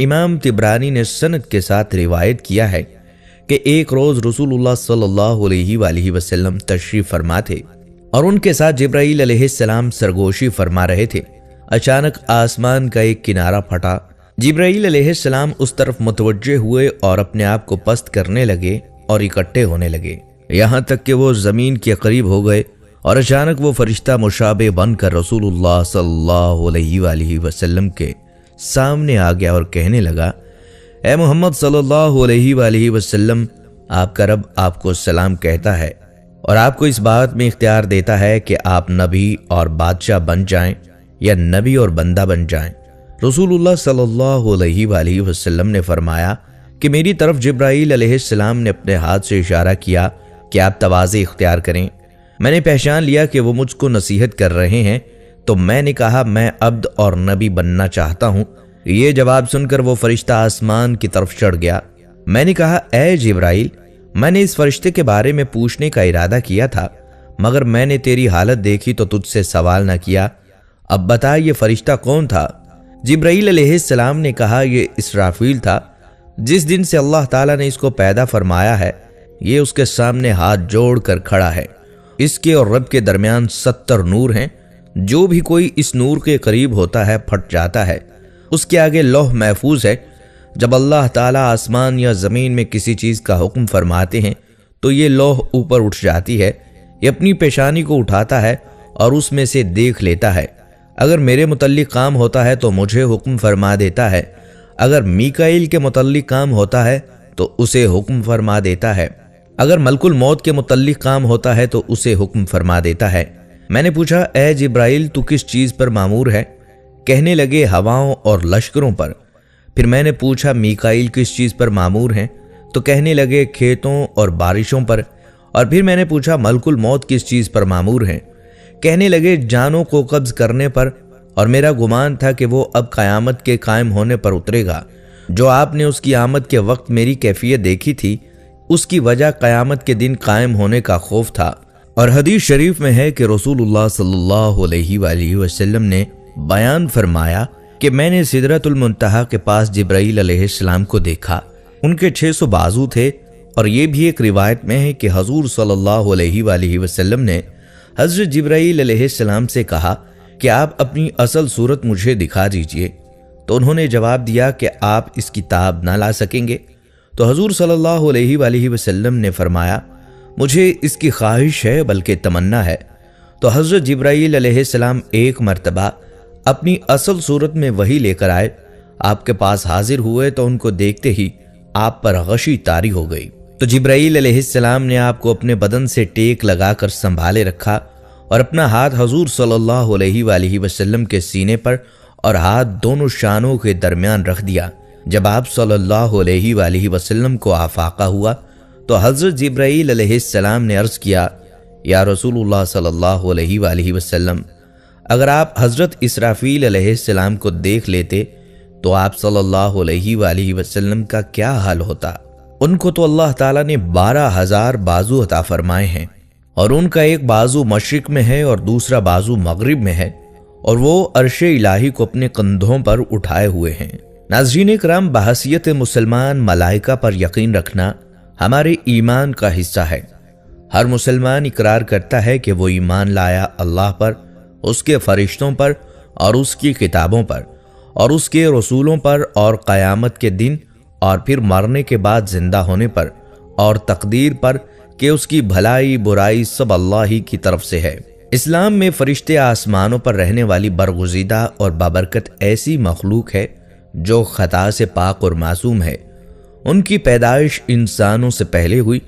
امام طبرانی نے سند کے ساتھ روایت کیا ہے کہ ایک روز رسول اللہ صلی اللہ علیہ وآلہ وسلم تشریف فرما تھے اور ان کے ساتھ جبرائیل علیہ السلام سرگوشی فرما رہے تھے۔ اچانک آسمان کا ایک کنارہ پھٹا، جبرائیل علیہ السلام اس طرف متوجہ ہوئے اور اپنے آپ کو پست کرنے لگے اور اکٹھے ہونے لگے، یہاں تک کہ وہ زمین کے قریب ہو گئے، اور اچانک وہ فرشتہ مشابہ بن کر رسول اللہ صلی اللہ علیہ وآلہ وسلم کے سامنے آ گیا اور کہنے لگا، اے محمد صلی اللہ علیہ وآلہ وسلم، آپ کا رب آپ کو سلام کہتا ہے اور آپ کو اس بات میں اختیار دیتا ہے کہ آپ نبی اور بادشاہ بن جائیں یا نبی اور بندہ بن جائیں۔ رسول اللہ صلی اللہ علیہ وآلہ وسلم نے فرمایا کہ میری طرف جبرائیل علیہ السلام نے اپنے ہاتھ سے اشارہ کیا کہ آپ تواضع اختیار کریں۔ میں نے پہچان لیا کہ وہ مجھ کو نصیحت کر رہے ہیں، تو میں نے کہا میں عبد اور نبی بننا چاہتا ہوں۔ یہ جواب سن کر وہ فرشتہ آسمان کی طرف چڑھ گیا۔ میں نے کہا، اے جبرائیل، میں نے اس فرشتے کے بارے میں پوچھنے کا ارادہ کیا تھا، مگر میں نے تیری حالت دیکھی تو تجھ سے سوال نہ کیا۔ اب بتا یہ فرشتہ کون تھا؟ جبرائیل علیہ السلام نے کہا، یہ اسرافیل تھا۔ جس دن سے اللہ تعالیٰ نے اس کو پیدا فرمایا ہے، یہ اس کے سامنے ہاتھ جوڑ کر کھڑا ہے۔ اس کے اور رب کے درمیان 70 نور ہیں، جو بھی کوئی اس نور کے قریب ہوتا ہے پھٹ جاتا ہے۔ اس کے آگے لوح محفوظ ہے۔ جب اللہ تعالیٰ آسمان یا زمین میں کسی چیز کا حکم فرماتے ہیں تو یہ لوح اوپر اٹھ جاتی ہے، یہ اپنی پیشانی کو اٹھاتا ہے اور اس میں سے دیکھ لیتا ہے۔ اگر میرے متعلق کام ہوتا ہے تو مجھے حکم فرما دیتا ہے، اگر میکائیل کے متعلق کام ہوتا ہے تو اسے حکم فرما دیتا ہے، اگر ملک الموت کے متعلق کام ہوتا ہے تو اسے حکم فرما دیتا ہے۔ میں نے پوچھا، اے جبرائیل، تو کس چیز پر مامور ہے؟ کہنے لگے، ہواؤں اور لشکروں پر۔ پھر میں نے پوچھا، میکائیل کس چیز پر مامور ہیں؟ تو کہنے لگے، کھیتوں اور بارشوں پر۔ اور پھر میں نے پوچھا، ملک الموت کس چیز پر مامور ہیں؟ کہنے لگے، جانوں کو قبض کرنے پر۔ اور میرا گمان تھا کہ وہ اب قیامت کے قائم ہونے پر اترے گا۔ جو آپ نے اس کی آمد کے وقت میری کیفیت دیکھی تھی، اس کی وجہ قیامت کے دن قائم ہونے کا خوف تھا۔ اور حدیث شریف میں ہے کہ رسول اللہ صلی اللہ علیہ وآلہ وسلم نے بیان فرمایا کہ میں نے سدرۃ المنتہا کے پاس جبرائیل علیہ السلام کو دیکھا۔ ان کے 600 بازو تھے، اور یہ بھی ایک روایت میں ہے کہ حضور صلی اللہ علیہ وآلہ وسلم نے حضرت جبرائیل علیہ السلام سے کہا کہ آپ اپنی اصل صورت مجھے دکھا دیجئے۔ تو انہوں نے جواب دیا کہ آپ اس کتاب نہ لا سکیں گے۔ تو حضور صلی اللہ علیہ وآلہ وسلم نے فرمایا، مجھے اس کی خواہش ہے بلکہ تمنا ہے۔ تو حضرت جبرائیل علیہ السلام ایک مرتبہ اپنی اصل صورت میں وہی لے کر آئے، آپ کے پاس حاضر ہوئے تو ان کو دیکھتے ہی آپ پر غشی طاری ہو گئی۔ تو جبرائیل علیہ السلام نے آپ کو اپنے بدن سے ٹیک لگا کر سنبھالے رکھا اور اپنا ہاتھ حضور صلی اللہ علیہ وآلہ وسلم کے سینے پر اور ہاتھ دونوں شانوں کے درمیان رکھ دیا۔ جب آپ صلی اللہ علیہ وآلہ وسلم کو آفاقہ ہوا تو حضرت جبرائیل علیہ السلام نے عرض کیا، یا رسول اللہ صلی اللہ علیہ وآلہ وسلم، اگر آپ حضرت اسرافیل علیہ السلام کو دیکھ لیتے تو آپ صلی اللہ علیہ وآلہ وسلم کا کیا حال ہوتا؟ ان کو تو اللہ تعالیٰ نے 12,000 بازو عطا فرمائے ہیں، اور ان کا ایک بازو مشرق میں ہے اور دوسرا بازو مغرب میں ہے، اور وہ عرش الہی کو اپنے کندھوں پر اٹھائے ہوئے ہیں۔ ناظرین کرام، بحیثیت مسلمان ملائکہ پر یقین رکھنا ہمارے ایمان کا حصہ ہے۔ ہر مسلمان اقرار کرتا ہے کہ وہ ایمان لایا اللہ پر، اس کے فرشتوں پر اور اس کی کتابوں پر اور اس کے رسولوں پر اور قیامت کے دن اور پھر مرنے کے بعد زندہ ہونے پر اور تقدیر پر کہ اس کی بھلائی برائی سب اللہ ہی کی طرف سے ہے۔ اسلام میں فرشتے آسمانوں پر رہنے والی برگزیدہ اور بابرکت ایسی مخلوق ہے جو خطا سے پاک اور معصوم ہے۔ ان کی پیدائش انسانوں سے پہلے ہوئی۔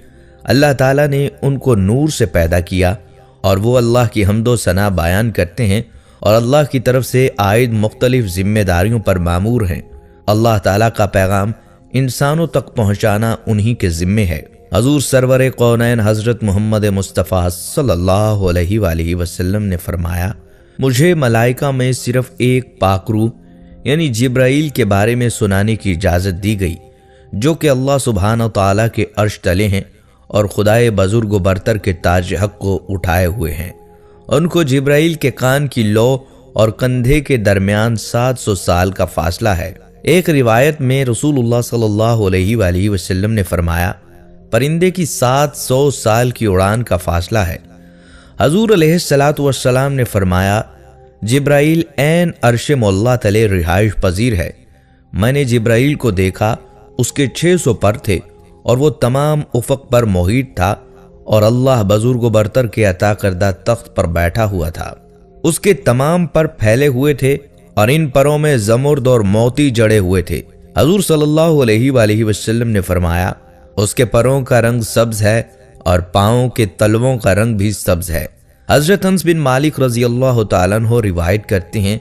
اللہ تعالیٰ نے ان کو نور سے پیدا کیا اور وہ اللہ کی حمد و ثنا بیان کرتے ہیں اور اللہ کی طرف سے عائد مختلف ذمہ داریوں پر مامور ہیں۔ اللہ تعالیٰ کا پیغام انسانوں تک پہنچانا انہی کے ذمے ہے۔ حضور سرور کونین حضرت محمد مصطفیٰ صلی اللہ علیہ وآلہ وسلم نے فرمایا، مجھے ملائکہ میں صرف ایک پاک روح یعنی جبرائیل کے بارے میں سنانے کی اجازت دی گئی، جو کہ اللہ سبحانہ تعالیٰ کے عرش تلے ہیں اور خدائے بزرگ و برتر کے تاج حق کو اٹھائے ہوئے ہیں۔ ان کو جبرائیل کے کان کی لو اور کندھے کے درمیان 700 سال کا فاصلہ ہے۔ ایک روایت میں رسول اللہ صلی اللہ علیہ وآلہ وسلم نے فرمایا، پرندے کی 700 سال کی اڑان کا فاصلہ ہے۔ حضور علیہ السلام نے فرمایا، جبرائیل عین عرش مولا تلے رہائش پذیر ہے۔ میں نے جبرائیل کو دیکھا، اس کے 600 پر تھے اور وہ تمام افق پر محیط تھا، اور اللہ بزرگ و برتر کے عطا کردہ تخت پر بیٹھا ہوا تھا۔ اس کے تمام پر پھیلے ہوئے تھے اور ان پروں میں زمرد اور موتی جڑے ہوئے تھے۔ حضور صلی اللہ علیہ وآلہ وسلم نے فرمایا، اس کے پروں کا رنگ سبز ہے اور پاؤں کے تلووں کا رنگ بھی سبز ہے۔ حضرت انس بن مالک رضی اللہ تعالیٰ عنہ روایت کرتے ہیں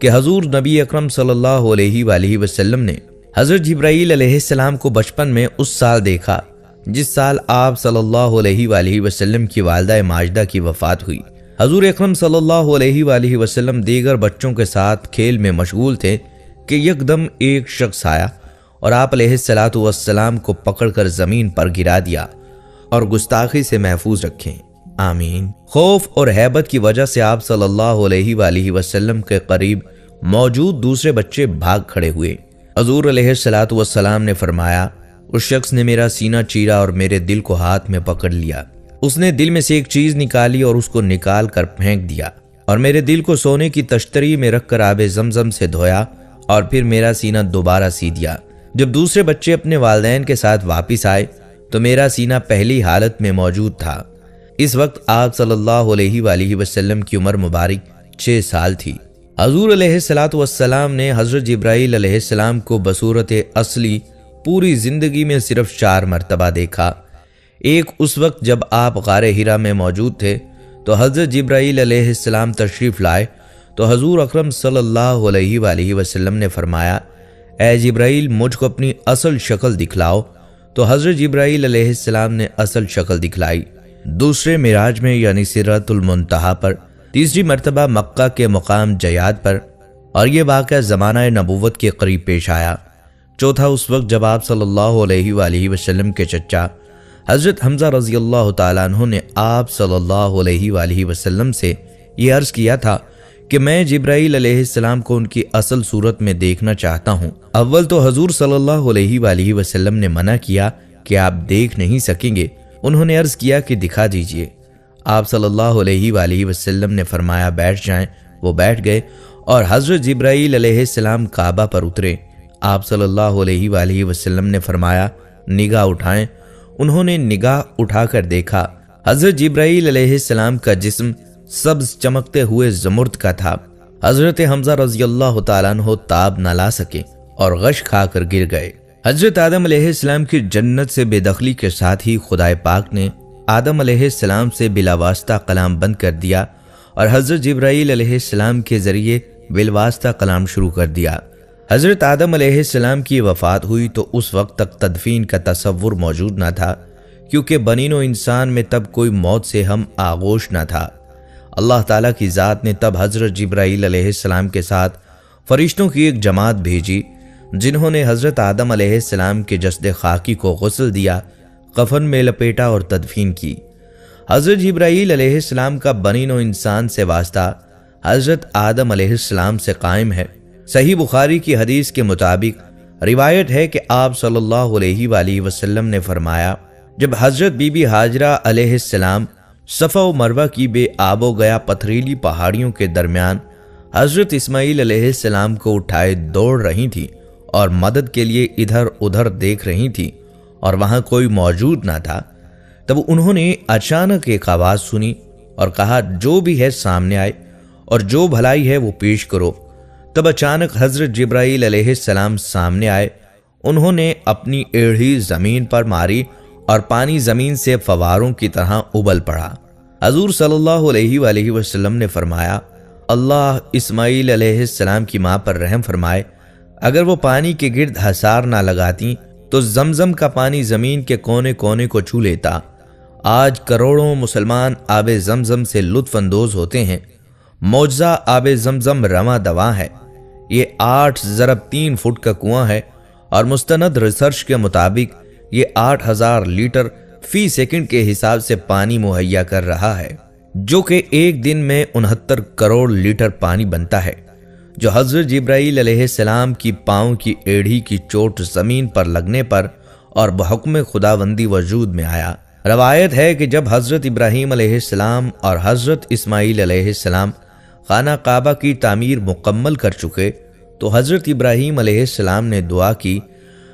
کہ حضور نبی اکرم صلی اللہ علیہ وآلہ وسلم نے حضرت جبرائیل علیہ السلام کو بچپن میں اس سال دیکھا جس سال آپ صلی اللہ علیہ وآلہ وسلم کی والدہ ماجدہ کی وفات ہوئی۔ حضور اکرم صلی اللہ علیہ وآلہ وسلم دیگر بچوں کے ساتھ کھیل میں مشغول تھے کہ یکدم ایک شخص آیا اور آپ علیہ السلام کو پکڑ کر زمین پر گرا دیا اور گستاخی سے محفوظ رکھیں، آمین۔ خوف اور ہیبت کی وجہ سے آپ صلی اللہ علیہ وآلہ وسلم کے قریب موجود دوسرے بچے بھاگ کھڑے ہوئے۔ حضور علیہ السلام نے فرمایا، اس شخص نے میرا سینہ چیرا اور میرے دل کو ہاتھ میں پکڑ لیا۔ اس نے دل میں سے ایک چیز نکالی اور اس کو نکال کر پھینک دیا، اور میرے دل کو سونے کی تشتری میں رکھ کر آب زمزم سے دھویا اور پھر میرا سینہ دوبارہ سی دیا۔ جب دوسرے بچے اپنے والدین کے ساتھ واپس آئے تو میرا سینہ پہلی حالت میں موجود تھا۔ اس وقت آپ صلی اللہ علیہ وآلہ وسلم کی عمر مبارک 6 سال تھی۔ حضور علیہ السلام نے حضرت جبرائیل علیہ السلام کو بصورت اصلی پوری زندگی میں صرف 4 مرتبہ دیکھا۔ ایک اس وقت جب آپ غار حرا میں موجود تھے تو حضرت جبرائیل علیہ السلام تشریف لائے تو حضور اکرم صلی اللہ علیہ وآلہ وسلم نے فرمایا، اے جبرائیل مجھ کو اپنی اصل شکل دکھلاؤ، تو حضرت جبرائیل علیہ السلام نے اصل شکل دکھلائی۔ دوسرے معراج میں یعنی سدرۃ المنتہا پر، تیسری مرتبہ مکہ کے مقام جیاد پر، اور یہ واقعہ زمانہ نبوت کے قریب پیش آیا۔ چوتھا اس وقت جب آپ صلی اللہ علیہ وآلہ وسلم کے چچا حضرت حمزہ رضی اللہ تعالیٰ عنہ نے آپ صلی اللہ علیہ وآلہ وسلم سے یہ عرض کیا تھا کہ میں جبرائیل علیہ السلام کو ان کی اصل صورت میں دیکھنا چاہتا ہوں۔ اول تو حضور صلی اللہ علیہ وآلہ وسلم نے منع کیا کہ آپ دیکھ نہیں سکیں گے۔ انہوں نے عرض کیا کہ دکھا دیجئے۔ آپ صلی اللہ علیہ وآلہ وسلم نے فرمایا بیٹھ جائیں۔ وہ بیٹھ گئے اور حضرت جبرائیل علیہ السلام کعبہ پر اترے۔ آپ صلی اللہ علیہ وآلہ وسلم نے فرمایا نگاہ اٹھائیں۔ انہوں نے نگاہ اٹھا کر دیکھا، حضرت جبرائیل علیہ السلام کا جسم سبز چمکتے ہوئے زمرد کا تھا۔ حضرت حمزہ رضی اللہ تعالیٰ عنہ تاب نہ لا سکے اور غش کھا کر گر گئے۔ حضرت آدم علیہ السلام کی جنت سے بے دخلی کے ساتھ ہی خدائے پاک نے آدم علیہ السلام سے بلا واسطہ کلام بند کر دیا اور حضرت جبرائیل علیہ السلام کے ذریعے بالواسطہ کلام شروع کر دیا۔ حضرت آدم علیہ السلام کی وفات ہوئی تو اس وقت تک تدفین کا تصور موجود نہ تھا، کیونکہ بنین و انسان میں تب کوئی موت سے ہم آغوش نہ تھا۔ اللہ تعالیٰ کی ذات نے تب حضرت جبرائیل علیہ السلام کے ساتھ فرشتوں کی ایک جماعت بھیجی، جنہوں نے حضرت آدم علیہ السلام کے جسد خاکی کو غسل دیا، کفن میں لپیٹا اور تدفین کی۔ حضرت جبرائیل علیہ السلام کا بنین و انسان سے واسطہ حضرت آدم علیہ السلام سے قائم ہے۔ صحیح بخاری کی حدیث کے مطابق روایت ہے کہ آپ صلی اللہ علیہ وآلہ وسلم نے فرمایا، جب حضرت بی بی ہاجرہ علیہ السلام صفا و مروہ کی بے آب و گیا پتھریلی پہاڑیوں کے درمیان حضرت اسماعیل علیہ السلام کو اٹھائے دوڑ رہی تھی اور مدد کے لیے ادھر ادھر دیکھ رہی تھی اور وہاں کوئی موجود نہ تھا، تب انہوں نے اچانک ایک آواز سنی اور کہا جو بھی ہے سامنے آئے اور جو بھلائی ہے وہ پیش کرو۔ تب اچانک حضرت جبرائیل علیہ السلام سامنے آئے۔ انہوں نے اپنی ایڑھی زمین پر ماری اور پانی زمین سے فواروں کی طرح ابل پڑا۔ حضور صلی اللہ علیہ وآلہ وسلم نے فرمایا، اللہ اسماعیل علیہ السلام کی ماں پر رحم فرمائے، اگر وہ پانی کے گرد حصار نہ لگاتی تو زمزم کا پانی زمین کے کونے کونے کو چھو لیتا۔ آج کروڑوں مسلمان آب زمزم سے لطف اندوز ہوتے ہیں۔ معجزہ آب زمزم رواں دواں ہے۔ یہ 8.3 فٹ کا کنواں ہے اور مستند ریسرچ کے مطابق یہ 8000 لیٹر فی سیکنڈ کے حساب سے پانی مہیا کر رہا ہے، جو کہ ایک دن میں 69 کروڑ لیٹر پانی بنتا ہے، جو حضرت جبرائیل علیہ السلام کی پاؤں کی ایڑھی کی چوٹ زمین پر لگنے پر اور بحکم خداوندی وجود میں آیا۔ روایت ہے کہ جب حضرت ابراہیم علیہ السلام اور حضرت اسماعیل علیہ السلام خانہ کعبہ کی تعمیر مکمل کر چکے تو حضرت ابراہیم علیہ السلام نے دعا کی،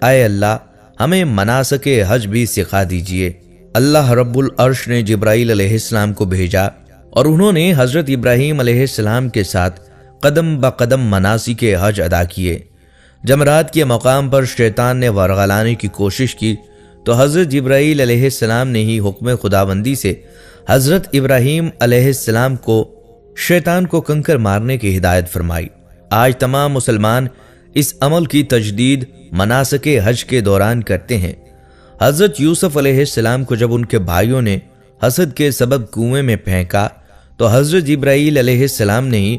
اے اللہ ہمیں مناسک حج بھی سکھا دیجئے۔ اللہ رب العرش نے جبرائیل علیہ السلام کو بھیجا اور انہوں نے حضرت ابراہیم علیہ السلام کے ساتھ قدم بقدم مناسک حج ادا کیے۔ جمرات کے مقام پر شیطان نے ورغلانے کی کوشش کی تو حضرت جبرائیل علیہ السلام نے ہی حکم خداوندی سے حضرت ابراہیم علیہ السلام کو شیطان کو کنکر مارنے کی ہدایت فرمائی۔ آج تمام مسلمان اس عمل کی تجدید مناسک حج کے دوران کرتے ہیں۔ حضرت یوسف علیہ السلام کو جب ان کے بھائیوں نے حسد کے سبب کنویں میں پھینکا تو حضرت جبرائیل علیہ السلام نے ہی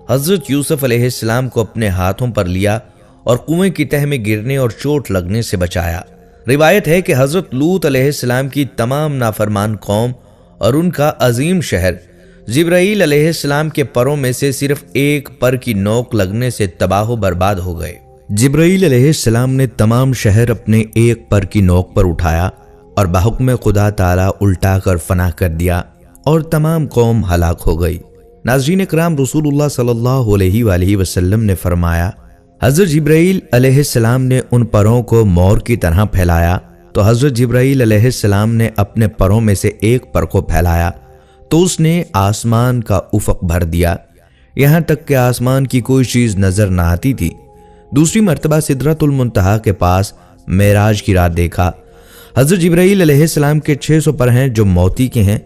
حضرت یوسف علیہ السلام کو اپنے ہاتھوں پر لیا اور کنویں کی تہ میں گرنے اور چوٹ لگنے سے بچایا۔ روایت ہے کہ حضرت لوط علیہ السلام کی تمام نافرمان قوم اور ان کا عظیم شہر جبرائیل علیہ السلام کے پروں میں سے صرف ایک پر کی نوک لگنے سے تباہ و برباد ہو گئے۔ جبرائیل علیہ السلام نے تمام شہر اپنے ایک پر کی نوک پر اٹھایا اور بحکم خدا تعالی الٹا کر فنا کر دیا اور تمام قوم ہلاک ہو گئی۔ ناظرین اکرام، رسول اللہ صلی اللہ علیہ وآلہ وسلم نے فرمایا، حضرت جبرائیل علیہ السلام نے ان پروں کو مور کی طرح پھیلایا تو حضرت جبرائیل علیہ السلام نے اپنے پروں میں سے ایک پر کو پھیلایا تو اس نے آسمان کا افق بھر دیا، یہاں تک کہ آسمان کی کوئی چیز نظر نہ آتی تھی۔ دوسری مرتبہ سدرۃ المنتہا کے پاس معراج کی رات دیکھا۔ حضرت جبرائیل علیہ السلام کے 600 پر ہیں جو موتی کے ہیں۔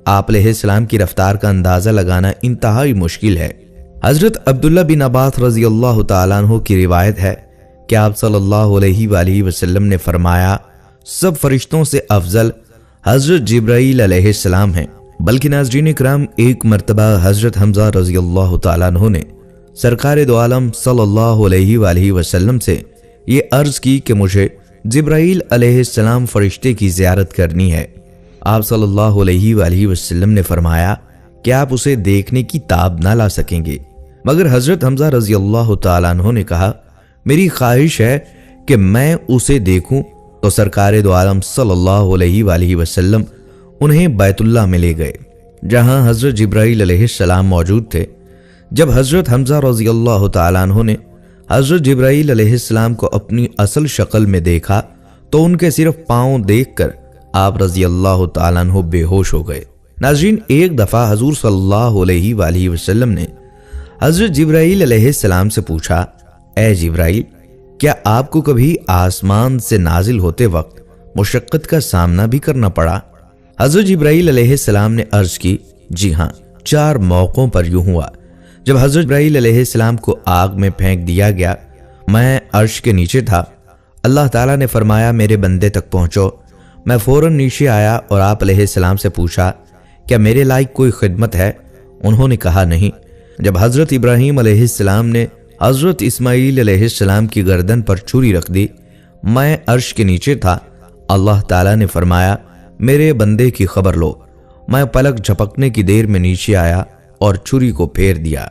آپ علیہ السلام کی رفتار کا اندازہ لگانا انتہائی مشکل ہے۔ حضرت عبداللہ بن عباس رضی اللہ تعالیٰ عنہ کی روایت ہے کہ آپ صلی اللہ علیہ وآلہ وسلم نے فرمایا، سب فرشتوں سے افضل حضرت جبرائیل علیہ السلام ہیں۔ بلکہ ناظرین اکرام، ایک مرتبہ حضرت حمزہ رضی اللہ تعالیٰ عنہ نے سرکار دو عالم صلی اللہ علیہ وآلہ وسلم سے یہ عرض کی کہ مجھے جبرائیل علیہ السلام فرشتے کی زیارت کرنی ہے۔ آپ صلی اللہ علیہ وآلہ وسلم نے فرمایا کہ آپ اسے دیکھنے کی تاب نہ لا سکیں گے، مگر حضرت حمزہ رضی اللہ تعالیٰ عنہ نے کہا، میری خواہش ہے کہ میں اسے دیکھوں، تو سرکار دو عالم صلی اللہ علیہ وآلہ وسلم انہیں بیت اللہ میں لے گئے جہاں حضرت جبرائیل علیہ السلام موجود تھے۔ جب حضرت حمزہ رضی اللہ تعالیٰ عنہ نے حضرت جبرائیل علیہ السلام کو اپنی اصل شکل میں دیکھا تو ان کے صرف پاؤں دیکھ کر آپ رضی اللہ تعالیٰ عنہ بے ہوش ہو گئے۔ ناظرین، ایک دفعہ حضور صلی اللہ علیہ وآلہ وسلم نے حضرت جبرائیل علیہ السلام سے پوچھا، اے جبرائیل، کیا آپ کو کبھی آسمان سے نازل ہوتے وقت مشقت کا سامنا بھی کرنا پڑا؟ حضرت جبرائیل علیہ السلام نے عرض کی، جی ہاں، 4 موقعوں پر یوں ہوا۔ جب حضرت جبرائیل علیہ السلام کو آگ میں پھینک دیا گیا، میں عرش کے نیچے تھا، اللہ تعالیٰ نے فرمایا میرے بندے تک پہنچو۔ میں فوراً نیچے آیا اور آپ علیہ السلام سے پوچھا، کیا میرے لائق کوئی خدمت ہے؟ انہوں نے کہا نہیں۔ جب حضرت ابراہیم علیہ السلام نے حضرت اسماعیل علیہ السلام کی گردن پر چھری رکھ دی، میں عرش کے نیچے تھا، اللہ تعالیٰ نے فرمایا میرے بندے کی خبر لو۔ میں پلک جھپکنے کی دیر میں نیچے آیا اور چھری کو پھیر دیا۔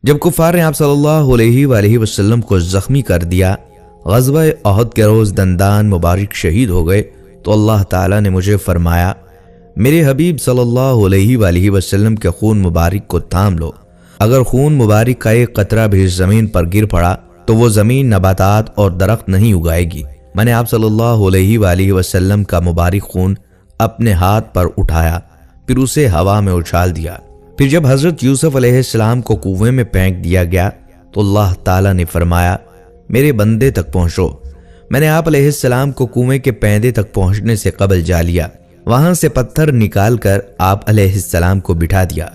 جب کفار نے آپ صلی اللہ علیہ وآلہ وسلم کو زخمی کر دیا، غزوہ احد کے روز دندان مبارک شہید ہو گئے، تو اللہ تعالیٰ نے مجھے فرمایا میرے حبیب صلی اللہ علیہ وآلہ وسلم کے خون مبارک کو تھام لو۔ اگر خون مبارک کا ایک قطرہ بھی زمین پر گر پڑا تو وہ زمین نباتات اور درخت نہیں اگائے گی۔ میں نے آپ صلی اللہ علیہ وآلہ وسلم کا مبارک خون اپنے ہاتھ پر اٹھایا، پھر اسے ہوا میں اچھال دیا۔ پھر جب حضرت یوسف علیہ السلام کو کنویں میں پھینک دیا گیا تو اللہ تعالیٰ نے فرمایا میرے بندے تک پہنچو۔ میں نے آپ علیہ السلام کو کنویں کے پیندے تک پہنچنے سے قبل جا لیا، وہاں سے پتھر نکال کر آپ علیہ السلام کو بٹھا دیا۔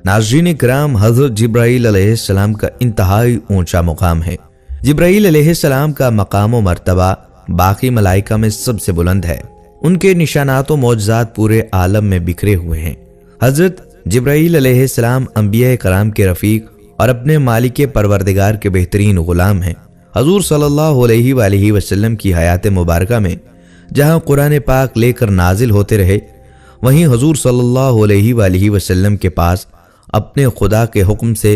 ناظرین کرام، حضرت جبرائیل علیہ السلام کا انتہائی اونچا مقام ہے۔ جبرائیل علیہ السلام کا مقام و مرتبہ باقی ملائکہ میں سب سے بلند ہے۔ ان کے نشانات و معجزات پورے عالم میں بکھرے ہوئے ہیں۔ حضرت جبرائیل علیہ السلام انبیاء کرام کے رفیق اور اپنے مالک پروردگار کے بہترین غلام ہیں۔ حضور صلی اللہ علیہ وآلہ وسلم کی حیات مبارکہ میں جہاں قرآن پاک لے کر نازل ہوتے رہے، وہیں حضور صلی اللہ علیہ وآلہ وسلم کے پاس اپنے خدا کے حکم سے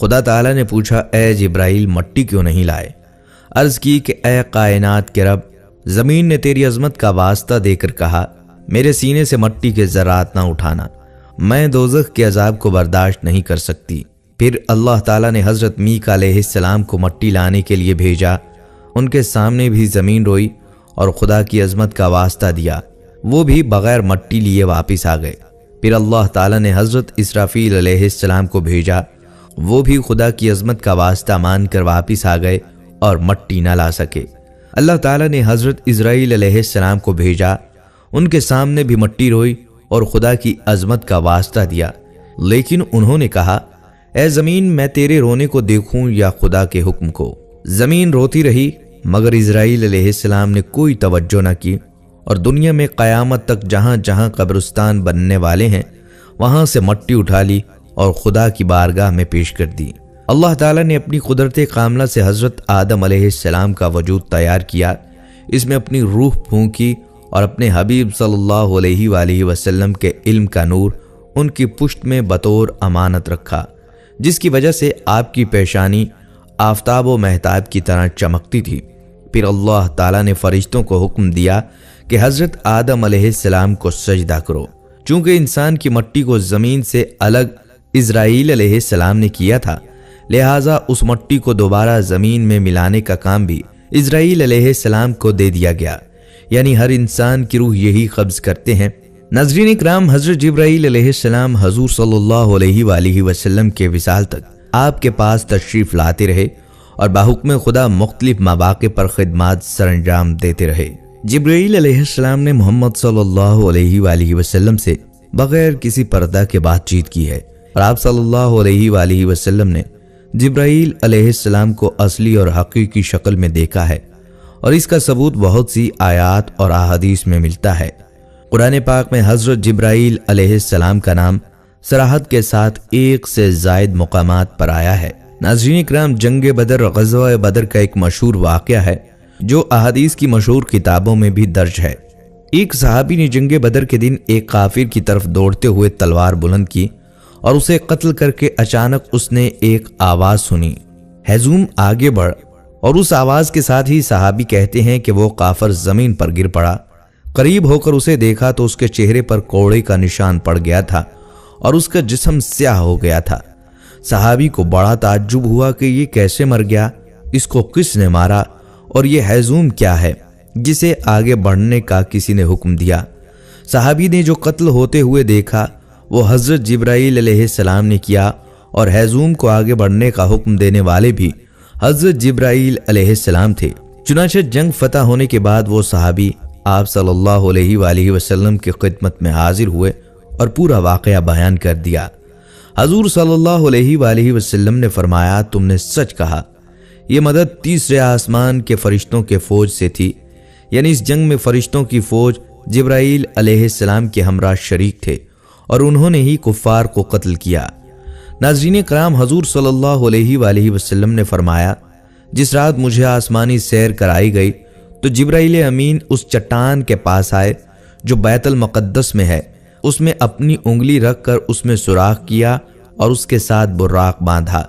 خدا تعالیٰ نے پوچھا اے جبرائیل مٹی کیوں نہیں لائے؟ عرض کی کہ اے کائنات کے رب، زمین نے تیری عظمت کا واسطہ دے کر کہا میرے سینے سے مٹی کے ذرات نہ اٹھانا، میں دوزخ کے عذاب کو برداشت نہیں کر سکتی۔ پھر اللہ تعالیٰ نے حضرت میکا علیہ السلام کو مٹی لانے کے لیے بھیجا۔ ان کے سامنے بھی زمین روئی اور خدا کی عظمت کا واسطہ دیا، وہ بھی بغیر مٹی لیے واپس آ گئے۔ پھر اللہ تعالیٰ نے حضرت اسرافیل علیہ السلام کو بھیجا، وہ بھی خدا کی عظمت کا واسطہ مان کر واپس آ گئے اور مٹی نہ لا سکے۔ اللہ تعالیٰ نے حضرت اسرائیل علیہ السلام کو بھیجا، ان کے سامنے بھی مٹی روئی اور خدا کی عظمت کا واسطہ دیا، لیکن انہوں نے کہا اے زمین میں تیرے رونے کو دیکھوں یا خدا کے حکم کو؟ زمین روتی رہی مگر اسرائیل علیہ السلام نے کوئی توجہ نہ کی، اور دنیا میں قیامت تک جہاں جہاں قبرستان بننے والے ہیں وہاں سے مٹی اٹھا لی اور خدا کی بارگاہ میں پیش کر دی۔ اللہ تعالیٰ نے اپنی قدرت کاملہ سے حضرت آدم علیہ السلام کا وجود تیار کیا، اس میں اپنی روح پھونکی اور اپنے حبیب صلی اللہ علیہ وآلہ وسلم کے علم کا نور ان کی پشت میں بطور امانت رکھا، جس کی وجہ سے آپ کی پیشانی آفتاب و مہتاب کی طرح چمکتی تھی۔ پھر اللہ تعالیٰ نے فرشتوں کو حکم دیا کہ حضرت آدم علیہ السلام کو سجدہ کرو۔ چونکہ انسان کی مٹی کو زمین سے الگ اسرائیل علیہ السلام نے کیا تھا، لہٰذا اس مٹی کو دوبارہ زمین میں ملانے کا کام بھی اسرائیل علیہ السلام کو دے دیا گیا، یعنی ہر انسان کی روح یہی قبض کرتے ہیں۔ ناظرین اکرام، حضرت جبرائیل علیہ السلام حضور صلی اللہ علیہ وآلہ وسلم کے وصال تک آپ کے پاس تشریف لاتے رہے اور بحکم خدا مختلف مواقع پر خدمات سر انجام دیتے رہے۔ جبرائیل علیہ السلام نے محمد صلی اللہ علیہ وآلہ وسلم سے بغیر کسی پردہ کے بات چیت کی ہے، اور آپ صلی اللہ علیہ وآلہ وسلم نے جبرائیل علیہ السلام کو اصلی اور حقیقی شکل میں دیکھا ہے، اور اس کا ثبوت بہت سی آیات اور احادیث میں ملتا ہے۔ قرآن پاک میں حضرت جبرائیل علیہ السلام کا نام صراحت کے ساتھ 1 سے زائد مقامات پر آیا ہے۔ ناظرین اکرام، جنگ بدر غزوہ بدر کا ایک مشہور واقعہ ہے جو احادیث کی مشہور کتابوں میں بھی درج ہے۔ ایک صحابی نے جنگ بدر کے دن ایک کافر کی طرف دوڑتے ہوئے تلوار بلند کی اور اسے قتل کر کے اچانک اس نے ایک آواز سنی، ہیزوم آگے بڑھ، اور اس آواز کے ساتھ ہی صحابی کہتے ہیں کہ وہ کافر زمین پر گر پڑا۔ قریب ہو کر اسے دیکھا تو اس کے چہرے پر کوڑے کا نشان پڑ گیا تھا اور اس کا جسم سیاہ ہو گیا تھا۔ صحابی کو بڑا تعجب ہوا کہ یہ کیسے مر گیا، اس کو کس نے مارا، اور یہ ہیزوم کیا ہے جسے آگے بڑھنے کا کسی نے حکم دیا۔ صحابی نے جو قتل ہوتے ہوئے دیکھا وہ حضرت جبرائیل علیہ السلام نے کیا، اور ہیزوم کو آگے بڑھنے کا حکم دینے والے بھی حضرت جبرائیل علیہ السلام تھے۔ چنانچہ جنگ فتح ہونے کے بعد وہ صحابی آپ صلی اللہ علیہ وآلہ وسلم کی خدمت میں حاضر ہوئے اور پورا واقعہ بیان کر دیا۔ حضور صلی اللہ علیہ وآلہ وسلم نے فرمایا تم نے سچ کہا، یہ مدد تیسرے آسمان کے فرشتوں کے فوج سے تھی، یعنی اس جنگ میں فرشتوں کی فوج جبرائیل علیہ السلام کے ہمراہ شریک تھے اور انہوں نے ہی کفار کو قتل کیا۔ ناظرین کرام، حضور صلی اللہ علیہ وآلہ وسلم نے فرمایا جس رات مجھے آسمانی سیر کرائی گئی تو جبرائیل امین اس چٹان کے پاس آئے جو بیت المقدس میں ہے، اس میں اپنی انگلی رکھ کر اس میں سوراخ کیا اور اس کے ساتھ براق باندھا۔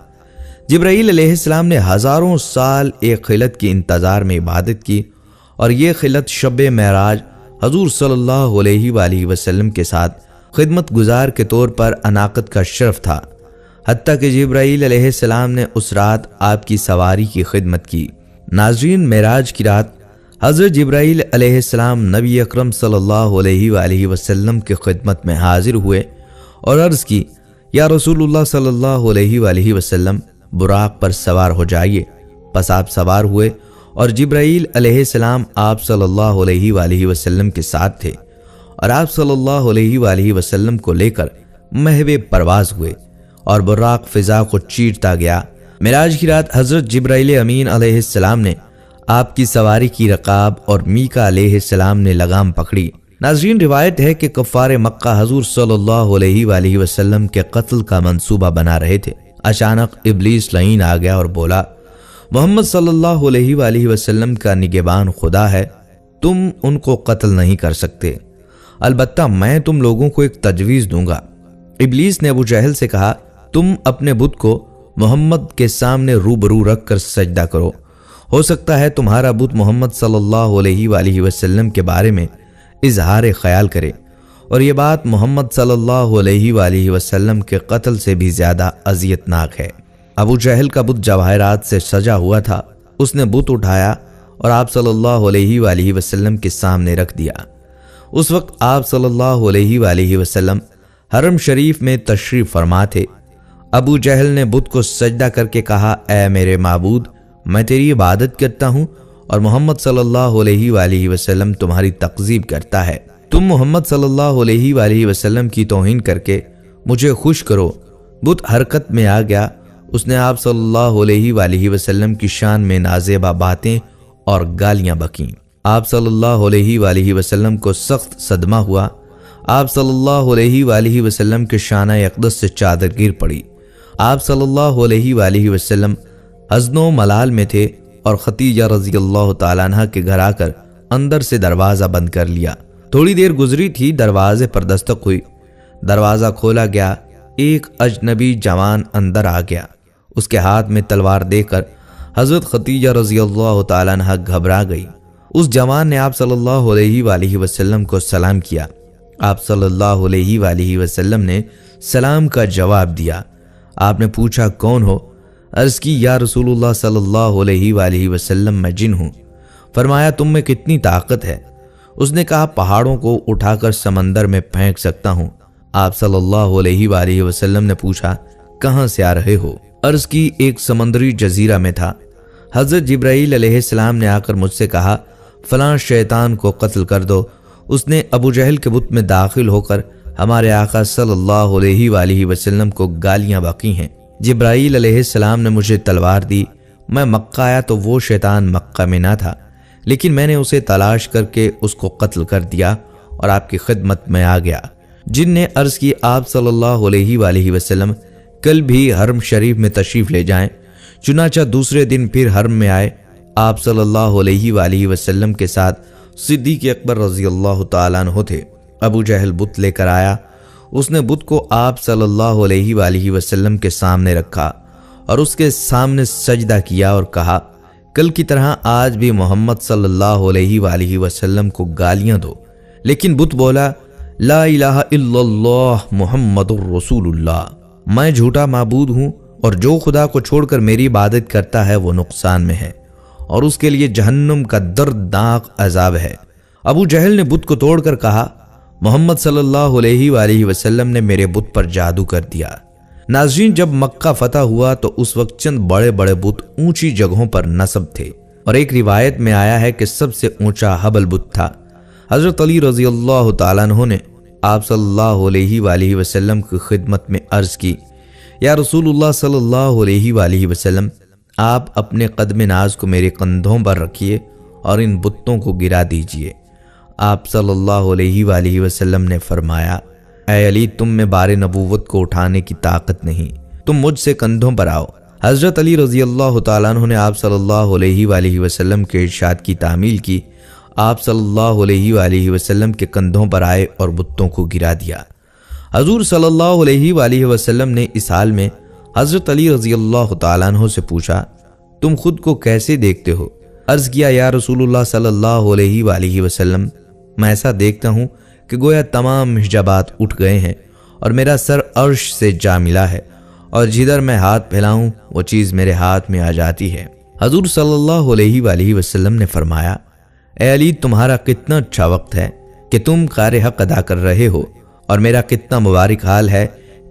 جبرائیل علیہ السلام نے ہزاروں سال ایک خلت کی انتظار میں عبادت کی، اور یہ خلت شب معراج حضور صلی اللہ علیہ وآلہ وسلم کے ساتھ خدمت گزار کے طور پر اناقت کا شرف تھا، حتیٰ کہ جبرائیل علیہ السلام نے اس رات آپ کی سواری کی خدمت کی۔ ناظرین، معراج کی رات حضرت جبرائیل علیہ السلام نبی اکرم صلی اللہ علیہ وآلہ وسلم کی خدمت میں حاضر ہوئے اور عرض کی یا رسول اللہ صلی اللہ علیہ وآلہ وسلم، براق پر سوار ہو جائیے۔ پس آپ سوار ہوئے اور جبرائیل علیہ السلام آپ صلی اللہ علیہ وآلہ وسلم کے ساتھ تھے، اور آپ صلی اللہ علیہ وآلہ وسلم کو لے کر محو پرواز ہوئے اور براق فضا کو چیرتا گیا۔ معراج کی رات حضرت جبرائیل امین علیہ السلام نے آپ کی سواری کی رکاب اور میکا علیہ السلام نے لگام پکڑی۔ ناظرین، روایت ہے کہ کفار مکہ حضور صلی اللہ علیہ وآلہ وسلم کے قتل کا منصوبہ بنا رہے تھے۔ اچانک ابلیس لعین آ گیا اور بولا، محمد صلی اللہ علیہ وآلہ وسلم کا نگہبان خدا ہے، تم ان کو قتل نہیں کر سکتے، البتہ میں تم لوگوں کو ایک تجویز دوں گا۔ ابلیس نے ابو جہل سے کہا، تم اپنے بت کو محمد کے سامنے روبرو رکھ کر سجدہ کرو۔ ہو سکتا ہے تمہارا بت محمد صلی اللہ علیہ وآلہ وسلم کے بارے میں اظہار خیال کرے، اور یہ بات محمد صلی اللہ علیہ وآلہ وسلم کے قتل سے بھی زیادہ اذیت ناک ہے۔ ابو جہل کا بت جواہرات سے سجا ہوا تھا، اس نے بت اٹھایا اور آپ صلی اللہ علیہ وآلہ وسلم کے سامنے رکھ دیا۔ اس وقت آپ صلی اللہ علیہ وآلہ وسلم حرم شریف میں تشریف فرما تھے۔ ابو جہل نے بت کو سجدہ کر کے کہا، اے میرے معبود، میں تیری عبادت کرتا ہوں اور محمد صلی اللہ علیہ وآلہ وسلم تمہاری تکذیب کرتا ہے۔ تم محمد صلی اللہ علیہ وآلہ وسلم کی توہین کر کے مجھے خوش کرو۔ بت حرکت میں آ گیا۔ اس نے آپ صلی اللہ علیہ وآلہ وسلم کی شان میں نازیبا باتیں اور گالیاں بکیں۔ آپ صلی اللہ علیہ وآلہ وسلم کو سخت صدمہ ہوا۔ آپ صلی اللہ علیہ وآلہ وسلم کے شانہ اقدس سے چادر گر پڑی۔ آپ صلی اللہ علیہ وآلہ وسلم حزن و ملال میں تھے اور خدیجہ رضی اللہ تعالیٰ عنہ کے گھر آ کر اندر سے دروازہ بند کر لیا۔ تھوڑی دیر گزری تھی، دروازے پر دستک ہوئی، دروازہ کھولا گیا۔ ایک اجنبی جوان اندر آ گیا۔ اس کے ہاتھ میں تلوار دیکھ کر حضرت خدیجہ رضی اللہ تعالیٰ عنہ گھبرا گئی۔ اس جوان نے آپ صلی اللہ علیہ وآلہ وسلم کو سلام کیا۔ آپ صلی اللہ علیہ وآلہ وسلم نے سلام کا جواب دیا۔ آپ نے پوچھا، کون ہو؟ عرض کی، یا رسول اللہ صلی اللہ علیہ وآلہ وسلم، میں جن ہوں۔ فرمایا، تم میں کتنی طاقت ہے؟ اس نے کہا، پہاڑوں کو اٹھا کر سمندر میں پھینک سکتا ہوں۔ آپ صلی اللہ علیہ وآلہ وسلم نے پوچھا، کہاں سے آ رہے ہو؟ عرض کی، ایک سمندری جزیرہ میں تھا۔ حضرت جبرائیل علیہ السلام نے آ کر مجھ سے کہا، فلاں شیطان کو قتل کر دو۔ اس نے ابو جہل کے بت میں داخل ہو کر ہمارے آقا صلی اللہ علیہ وآلہ وسلم کو گالیاں بکی ہیں۔ جبرائیل علیہ السلام نے مجھے تلوار دی۔ میں مکہ آیا تو وہ شیطان مکہ میں نہ تھا، لیکن میں نے اسے تلاش کر کے اس کو قتل کر دیا اور آپ کی خدمت میں آ گیا۔ جن نے عرض کی، آپ صلی اللہ علیہ وآلہ وسلم کل بھی حرم شریف میں تشریف لے جائیں۔ چنانچہ دوسرے دن پھر حرم میں آئے۔ آپ صلی اللہ علیہ وآلہ وسلم کے ساتھ صدیق اکبر رضی اللہ تعالیٰ عنہ تھے۔ ابو جہل بت لے کر آیا۔ اس نے بت کو آپ صلی اللہ علیہ وآلہ وسلم کے سامنے رکھا اور اس کے سامنے سجدہ کیا اور کہا، کل کی طرح آج بھی محمد صلی اللہ علیہ وآلہ وسلم کو گالیاں دو۔ لیکن بت بولا، لا الہ الا اللہ محمد الرسول اللہ، میں جھوٹا معبود ہوں اور جو خدا کو چھوڑ کر میری عبادت کرتا ہے وہ نقصان میں ہے اور اس کے لیے جہنم کا دردناک عذاب ہے۔ ابو جہل نے بت کو توڑ کر کہا، محمد صلی اللہ علیہ وآلہ وسلم نے میرے بت پر جادو کر دیا۔ ناظرین، جب مکہ فتح ہوا تو اس وقت چند بڑے بڑے بت اونچی جگہوں پر نصب تھے، اور ایک روایت میں آیا ہے کہ سب سے اونچا حبل بت تھا۔ حضرت علی رضی اللہ تعالیٰ عنہ نے آپ صلی اللہ علیہ وآلہ وسلم کی خدمت میں عرض کی، یا رسول اللہ صلی اللہ علیہ وآلہ وسلم، آپ اپنے قدم ناز کو میرے کندھوں پر رکھیے اور ان بتوں کو گرا دیجئے۔ آپ صلی اللہ علیہ وآلہ وسلم نے فرمایا، اے علی، تم میں بار نبوت کو اٹھانے کی طاقت نہیں، تم مجھ سے کندھوں پر آؤ۔ حضرت علی رضی اللہ تعالیٰ عنہ نے آپ صلی اللہ علیہ وآلہ وسلم کے ارشاد کی تعمیل کی۔ آپ صلی اللہ علیہ وآلہ وسلم کے کندھوں پر آئے اور بتوں کو گرا دیا۔ حضور صلی اللہ علیہ وآلہ وسلم نے اس حال میں حضرت علی رضی اللہ تعالیٰ عنہ سے پوچھا، تم خود کو کیسے دیکھتے ہو؟ عرض کیا، یا رسول اللہ صلی اللہ علیہ وآلہ وسلم، میں ایسا دیکھتا ہوں کہ گویا تمام حجابات اٹھ گئے ہیں اور میرا سر عرش سے جا ملا ہے، اور جدھر میں ہاتھ پھیلاؤں وہ چیز میرے ہاتھ میں آ جاتی ہے۔ حضور صلی اللہ علیہ وآلہ وسلم نے فرمایا، اے علی، تمہارا کتنا اچھا وقت ہے کہ تم کار حق ادا کر رہے ہو، اور میرا کتنا مبارک حال ہے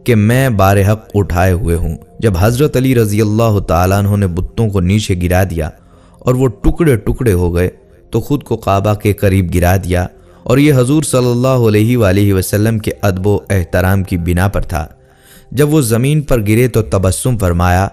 کہ میں بار حق اٹھائے ہوئے ہوں۔ جب حضرت علی رضی اللہ تعالیٰ عنہ نے بتوں کو نیچے گرا دیا اور وہ ٹکڑے ٹکڑے ہو گئے تو خود کو کعبہ کے قریب گرا دیا، اور یہ حضور صلی اللہ علیہ وآلہ وسلم کے ادب و احترام کی بنا پر تھا۔ جب وہ زمین پر گرے تو تبسم فرمایا۔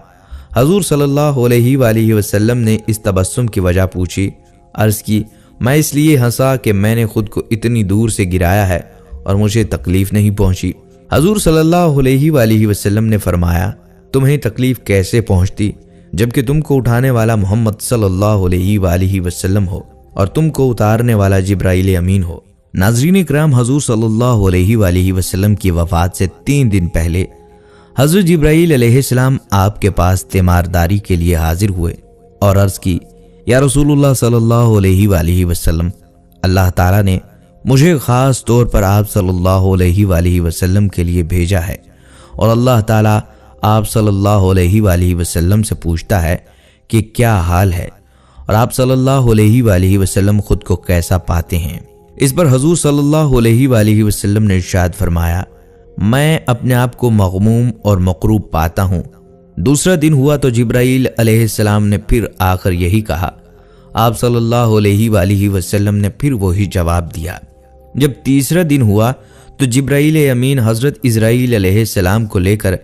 حضور صلی اللہ علیہ وآلہ وسلم نے اس تبسم کی وجہ پوچھی۔ عرض کی، میں اس لیے ہنسا کہ میں نے خود کو اتنی دور سے گرایا ہے اور مجھے تکلیف نہیں پہنچی۔ حضور صلی اللہ علیہ وآلہ وسلم نے فرمایا، تمہیں تکلیف کیسے پہنچتی جبکہ تم کو اٹھانے والا محمد صلی اللہ علیہ وآلہ وسلم ہو اور تم کو اتارنے والا جبرائیل امین ہو۔ ناظرین کرام، حضور صلی اللہ علیہ وآلہ وسلم کی وفات سے 3 دن پہلے حضرت جبرائیل علیہ السلام آپ کے پاس تیمارداری کے لیے حاضر ہوئے اور عرض کی، یا رسول اللہ صلی اللہ علیہ وآلہ وسلم، اللہ تعالیٰ نے مجھے خاص طور پر آپ صلی اللہ علیہ وآلہ وسلم کے لیے بھیجا ہے، اور اللہ تعالیٰ آپ صلی اللہ علیہ وآلہ وسلم سے پوچھتا ہے کہ کیا حال ہے، اور آپ صلی اللہ علیہ وآلہ وسلم خود کو کیسا پاتے ہیں۔ اس پر حضور صلی اللہ علیہ وآلہ وسلم نے ارشاد فرمایا، میں اپنے آپ کو مغموم اور مقروب پاتا ہوں۔ دوسرا دن ہوا تو جبرائیل علیہ السلام نے پھر آ کر یہی کہا۔ آپ صلی اللہ علیہ وآلہ وسلم نے پھر وہی جواب دیا۔ جب تیسرا دن ہوا تو جبرائیل امین حضرت اسرائیل علیہ السلام کو لے کر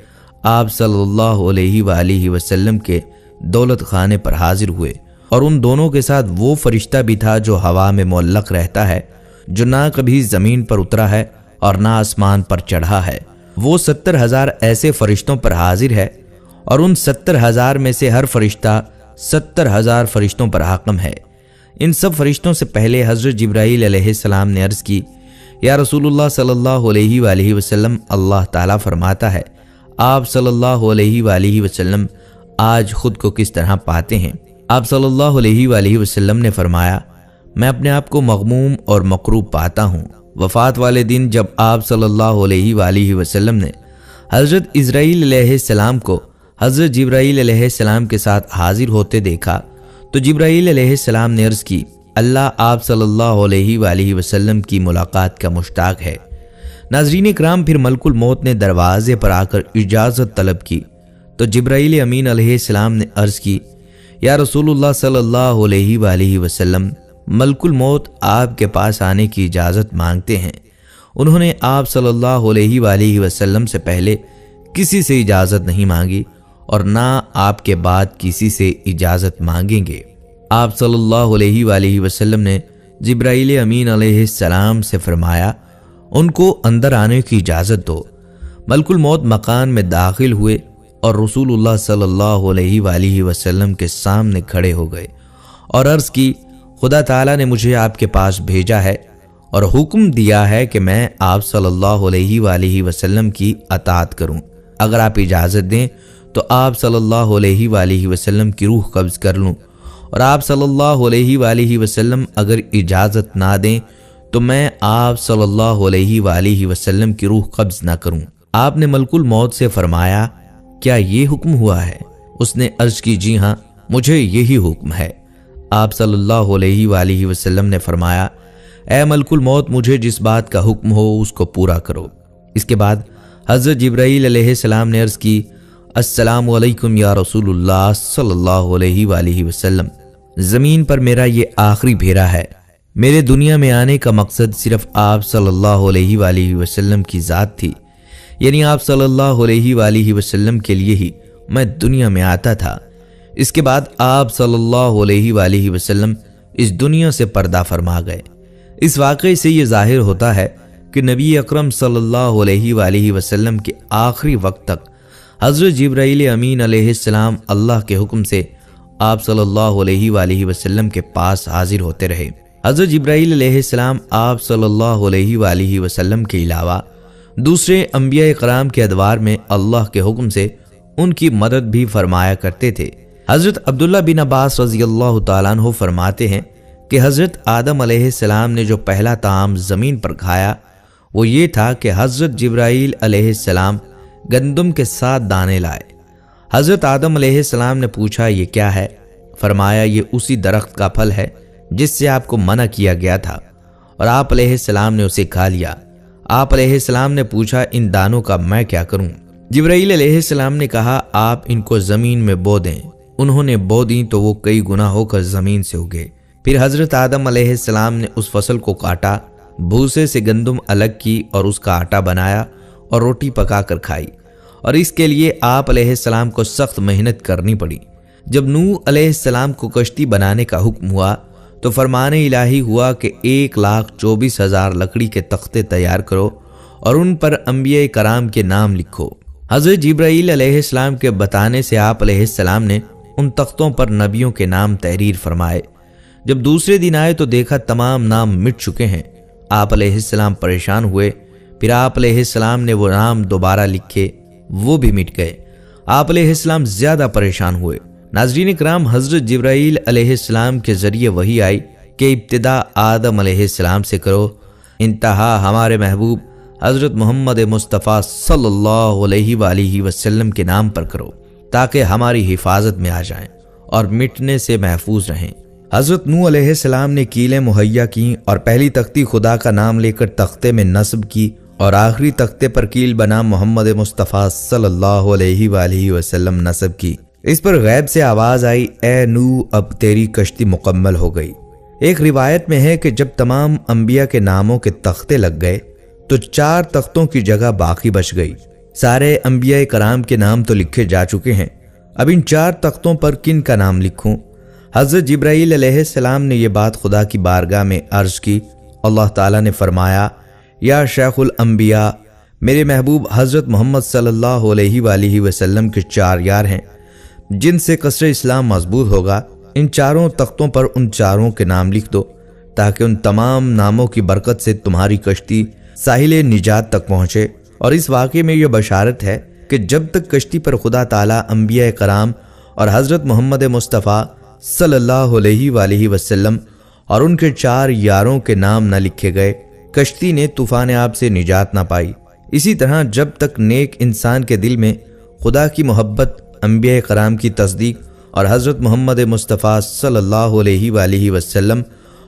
آپ صلی اللہ علیہ وآلہ وسلم کے دولت خانے پر حاضر ہوئے، اور ان دونوں کے ساتھ وہ فرشتہ بھی تھا جو ہوا میں معلق رہتا ہے، جو نہ کبھی زمین پر اترا ہے اور نہ آسمان پر چڑھا ہے۔ وہ 70,000 ایسے فرشتوں پر حاضر ہے، اور ان 70,000 میں سے ہر فرشتہ 70,000 فرشتوں پر حاکم ہے۔ ان سب فرشتوں سے پہلے حضرت جبرائیل علیہ السلام نے عرض کی، یا رسول اللہ صلی اللہ علیہ وآلہ وسلم، اللہ تعالیٰ فرماتا ہے، آپ صلی اللہ علیہ وآلہ وسلم آج خود کو کس طرح پاتے ہیں؟ آپ صلی اللہ علیہ وآلہ وسلم نے فرمایا، میں اپنے آپ کو مغموم اور مقروب پاتا ہوں۔ وفات والے دن جب آپ صلی اللہ علیہ وآلہ وسلم نے حضرت اسرائیل علیہ السلام کو حضرت جبرائیل علیہ السلام کے ساتھ حاضر ہوتے دیکھا تو جبرائیل علیہ السلام نے عرض کی، اللہ آپ صلی اللہ علیہ وآلہ وسلم کی ملاقات کا مشتاق ہے۔ ناظرین کرام، پھر ملک الموت نے دروازے پر آ کر اجازت طلب کی تو جبرائیل امین علیہ السلام نے عرض کی، یا رسول اللہ صلی اللہ علیہ وآلہ وسلم، ملک الموت آپ کے پاس آنے کی اجازت مانگتے ہیں۔ انہوں نے آپ صلی اللہ علیہ وآلہ وسلم سے پہلے کسی سے اجازت نہیں مانگی اور نہ آپ کے بعد کسی سے اجازت مانگیں گے۔ آپ صلی اللہ علیہ وآلہ وسلم نے جبرائیل امین علیہ السلام سے فرمایا، ان کو اندر آنے کی اجازت دو۔ ملک الموت مکان میں داخل ہوئے اور رسول اللہ صلی اللہ علیہ وآلہ وسلم کے سامنے کھڑے ہو گئے اور عرض کی، خدا تعالیٰ نے مجھے آپ کے پاس بھیجا ہے اور حکم دیا ہے کہ میں آپ صلی اللہ علیہ وآلہ وسلم کی اطاعت کروں۔ اگر آپ اجازت دیں تو آپ صلی اللہ علیہ وآلہ وسلم کی روح قبض کر لوں، اور آپ صلی اللہ علیہ وآلہ وسلم اگر اجازت نہ دیں تو میں آپ صلی اللہ علیہ وآلہ وسلم کی روح قبض نہ کروں۔ آپ نے ملک الموت سے فرمایا، کیا یہ حکم ہوا ہے؟ اس نے عرض کی، جی ہاں، مجھے یہی حکم ہے۔ آپ صلی اللہ علیہ وآلہ وسلم نے فرمایا، اے ملک الموت، مجھے جس بات کا حکم ہو اس کو پورا کرو۔ اس کے بعد حضرت جبرائیل علیہ السلام نے عرض کی، السلام علیکم یا رسول اللہ صلی اللہ علیہ وآلہ وسلم، زمین پر میرا یہ آخری پھیرا ہے۔ میرے دنیا میں آنے کا مقصد صرف آپ صلی اللہ علیہ وآلہ وسلم کی ذات تھی، یعنی آپ صلی اللہ علیہ وآلہ وسلم کے لیے ہی میں دنیا میں آتا تھا۔ اس کے بعد آپ صلی اللہ علیہ وآلہ وسلم اس دنیا سے پردہ فرما گئے۔ اس واقعے سے یہ ظاہر ہوتا ہے کہ نبی اکرم صلی اللہ علیہ وآلہ وسلم کے آخری وقت تک حضرت جبرائیل امین علیہ السلام اللہ کے حکم سے آپ صلی اللہ علیہ وآلہ وسلم کے پاس حاضر ہوتے رہے۔ حضرت جبرائیل علیہ السلام آپ صلی اللہ علیہ وآلہ وسلم کے علاوہ دوسرے انبیاء کرام کے ادوار میں اللہ کے حکم سے ان کی مدد بھی فرمایا کرتے تھے۔ حضرت عبداللہ بن عباس رضی اللہ تعالیٰ عنہ فرماتے ہیں کہ حضرت آدم علیہ السلام نے جو پہلا طعام زمین پر کھایا وہ یہ تھا کہ حضرت جبرائیل علیہ السلام گندم کے 7 دانے لائے۔ حضرت آدم علیہ السلام نے پوچھا، یہ کیا ہے؟ فرمایا، یہ اسی درخت کا پھل ہے جس سے آپ کو منع کیا گیا تھا، اور آپ علیہ السلام نے اسے کھا لیا۔ آپ علیہ السلام نے پوچھا، ان دانوں کا میں کیا کروں؟ جبرائیل علیہ السلام نے کہا، آپ ان کو زمین میں بو دیں۔ انہوں نے بو دیں تو وہ کئی گنا ہو کر زمین سے اگے۔ پھر حضرت آدم علیہ السلام نے اس فصل کو کاٹا، بھوسے سے گندم الگ کی اور اس کا آٹا بنایا اور روٹی پکا کر کھائی، اور اس کے لیے آپ علیہ السلام کو سخت محنت کرنی پڑی۔ جب نوح علیہ السلام کو کشتی بنانے کا حکم ہوا تو فرمان الہی ہوا کہ 1,24,000 لکڑی کے تختے تیار کرو اور ان پر انبیاء کرام کے نام لکھو۔ حضرت جبرائیل علیہ السلام کے بتانے سے آپ علیہ السلام نے ان تختوں پر نبیوں کے نام تحریر فرمائے۔ جب دوسرے دن آئے تو دیکھا تمام نام مٹ چکے ہیں۔ آپ علیہ السلام پریشان ہوئے۔ پھر آپ علیہ السلام نے وہ نام دوبارہ لکھے، وہ بھی مٹ گئے۔ آپ علیہ السلام زیادہ پریشان ہوئے۔ ناظرین کرام، حضرت جبرائیل علیہ السلام کے ذریعے وحی آئی کہ ابتدا آدم علیہ السلام سے کرو، انتہا ہمارے محبوب حضرت محمد مصطفیٰ صلی اللہ علیہ وآلہ وسلم کے نام پر کرو تاکہ ہماری حفاظت میں آ جائیں اور مٹنے سے محفوظ رہیں۔ حضرت نوح علیہ السلام نے کیلیں مہیا کیں اور پہلی تختی خدا کا نام لے کر تختے میں نصب کی اور آخری تختے پر کیل بنا محمد مصطفیٰ صلی اللہ علیہ وآلہ وسلم نصب کی۔ اس پر غیب سے آواز آئی، اے نوح اب تیری کشتی مکمل ہو گئی۔ ایک روایت میں ہے کہ جب تمام انبیاء کے ناموں کے تختے لگ گئے تو 4 تختوں کی جگہ باقی بچ گئی۔ سارے انبیاء کرام کے نام تو لکھے جا چکے ہیں، اب ان 4 تختوں پر کن کا نام لکھوں؟ حضرت جبرائیل علیہ السلام نے یہ بات خدا کی بارگاہ میں عرض کی۔ اللہ تعالیٰ نے فرمایا، یا شیخ الانبیاء، میرے محبوب حضرت محمد صلی اللہ علیہ وآلہ وسلم کے 4 یار ہیں جن سے قصر اسلام مضبوط ہوگا، ان 4 تختوں پر ان 4 کے نام لکھ دو تاکہ ان تمام ناموں کی برکت سے تمہاری کشتی ساحل نجات تک پہنچے۔ اور اس واقعے میں یہ بشارت ہے کہ جب تک کشتی پر خدا تعالیٰ انبیاء کرام اور حضرت محمد مصطفیٰ صلی اللہ علیہ وآلہ وسلم اور ان کے 4 یاروں کے نام نہ لکھے گئے، کشتی نے طوفان آب سے نجات نہ پائی۔ اسی طرح جب تک نیک انسان کے دل میں خدا کی محبت، انبیاء کرام کی تصدیق اور حضرت محمد مصطفیٰ صلی اللہ علیہ وآلہ وسلم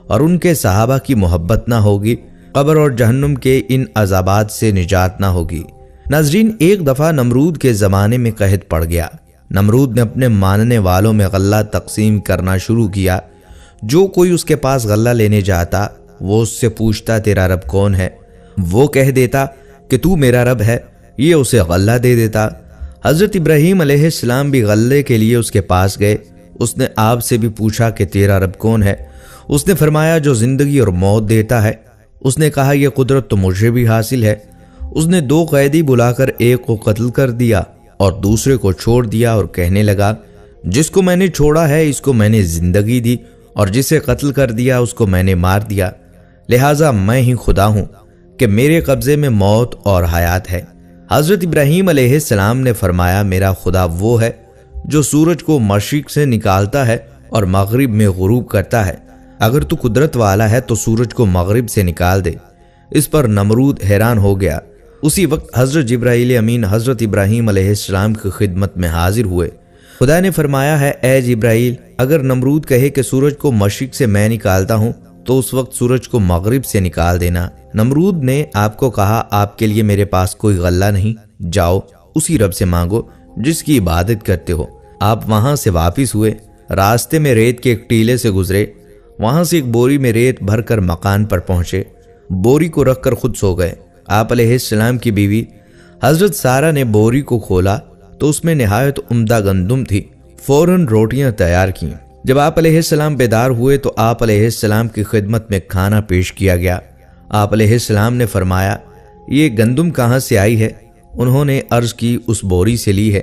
اور ان کے صحابہ کی محبت نہ ہوگی، قبر اور جہنم کے ان عذابات سے نجات نہ ہوگی۔ ناظرین، ایک دفعہ نمرود کے زمانے میں قحط پڑ گیا۔ نمرود نے اپنے ماننے والوں میں غلہ تقسیم کرنا شروع کیا۔ جو کوئی اس کے پاس غلہ لینے جاتا وہ اس سے پوچھتا، تیرا رب کون ہے؟ وہ کہہ دیتا کہ تو میرا رب ہے، یہ اسے غلہ دے دیتا۔ حضرت ابراہیم علیہ السلام بھی غلے کے لیے اس کے پاس گئے۔ اس نے آپ سے بھی پوچھا کہ تیرا رب کون ہے؟ اس نے فرمایا، جو زندگی اور موت دیتا ہے۔ اس نے کہا، یہ قدرت تو مجھے بھی حاصل ہے۔ اس نے 2 قیدی بلا کر ایک کو قتل کر دیا اور دوسرے کو چھوڑ دیا اور کہنے لگا، جس کو میں نے چھوڑا ہے اس کو میں نے زندگی دی اور جسے قتل کر دیا اس کو میں نے مار دیا، لہٰذا میں ہی خدا ہوں کہ میرے قبضے میں موت اور حیات ہے۔ حضرت ابراہیم علیہ السلام نے فرمایا، میرا خدا وہ ہے جو سورج کو مشرق سے نکالتا ہے اور مغرب میں غروب کرتا ہے۔ اگر تو قدرت والا ہے تو سورج کو مغرب سے نکال دے۔ اس پر نمرود حیران ہو گیا۔ اسی وقت حضرت جبرائیل امین حضرت ابراہیم علیہ السلام کی خدمت میں حاضر ہوئے۔ خدا نے فرمایا ہے، اے جبرائیل، اگر نمرود کہے کہ سورج کو مشرق سے میں نکالتا ہوں تو اس وقت سورج کو مغرب سے نکال دینا۔ نمرود نے آپ کو کہا، آپ کے لیے میرے پاس کوئی غلہ نہیں، جاؤ اسی رب سے مانگو جس کی عبادت کرتے ہو۔ آپ وہاں سے واپس ہوئے، راستے میں ریت کے ایک ٹیلے سے گزرے، وہاں سے ایک بوری میں ریت بھر کر مکان پر پہنچے، بوری کو رکھ کر خود سو گئے۔ آپ علیہ السلام کی بیوی حضرت سارہ نے بوری کو کھولا تو اس میں نہایت عمدہ گندم تھی، فوراً روٹیاں تیار کیں۔ جب آپ علیہ السلام بیدار ہوئے تو آپ علیہ السلام کی خدمت میں کھانا پیش کیا گیا۔ آپ علیہ السلام نے فرمایا، یہ گندم کہاں سے آئی ہے؟ انہوں نے عرض کی، اس بوری سے لی ہے۔